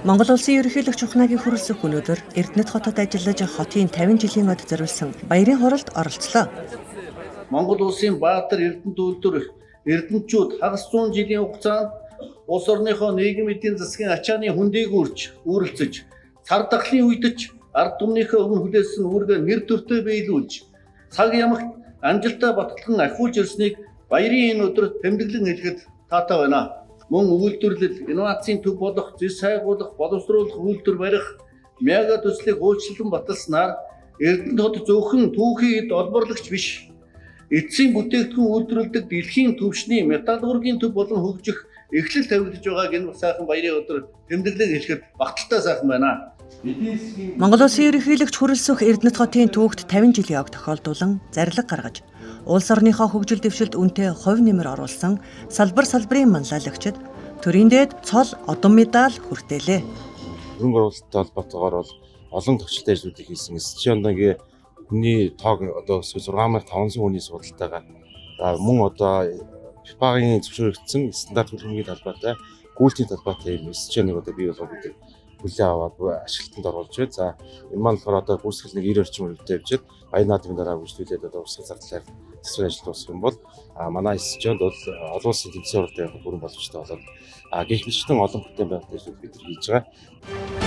Монгол улсын ерөнхийлөгч Ухнагийн хүрэлцэх өнөөдөр Эрдэнэт хотод ажиллаж хотын 50 жилийн од зориулсан баярын хуралд оролцлоо. Монгол улсын баатар Эрдэнэт үйлдвэр эрдэнэчүүд хагас 100 жилийн хугацаанд улс орныхоо нийгэм эдийн засгийн ачааны хүндийг үүрэлцэж, цар тахлын үед ч ард түмнийхээ өмнө хүлээсэн үүргээ нэр төртөө биелүүлж, цаг ямагт амжилтаа батлан ахиулж ирснийг баярын энэ өдрөд тэмдэглэн хэлэхэд таатай байна. Мөн үйлдвэрлэл, инновацийн төв болох, зэс хайгуулах, боловсруулах үйлдвэр барих, мяга төслийг өөрчлөлтөн баталснаар Эрдэнэт хот зөвхөн түүхийн эд олборлагч биш, эцсийн бүтээгдэхүүн үйлдвэрлэдэг дэлхийн түвшний металлургийн төв болон хөгжих эхлэл тавигдж байгааг энэ сайхан баярын өдөр тэмдэглэн хэлэхэд багталтай сайхан байна. Монгол улсын ерөнхийлөгч хүрэлцэх Эрдэнэт хотын түүхт 50 жилийн ог тохиолдуулан зарлиг гаргаж, улс орныхоо хөгжил дэвшилд үнэтэй хувь нэмэр оруулсан салбарын манлайлагчид төрийн дээд цол одон медаль хүртээлээ. Хөрөнгө оруулалттай холбоотойгоор бол олон төвчлөлт ажлуудыг хийсэн. Эсчиондагийн хүний тоог одоо 6500 хүний судалтайгаар мөн одоо ФИФА-гийн зөвшөөрөгдсөн стандарт хөлбөмбөгийн талбайтай гүйлтийн талбайтай юм эсчионыг одоо бий болгоод үүдэг хүлээ аваад ашиглалтанд оруулж байна. За энэ маань болохоор одоо гүйцэтгэл нэг 90 орчим хүнтэй явжээд баяр наадмын дараа үргэлжлүүлээд одоо урсгал зардлаар засвар ажил дуусгах юм бол манай эсчионд бол олон улсын тэмцээн уралдаан явах бүрэн боломжтой болоод гэх мэтчтэн олон бүтээн байгуулалтыг бид хийж байгаа.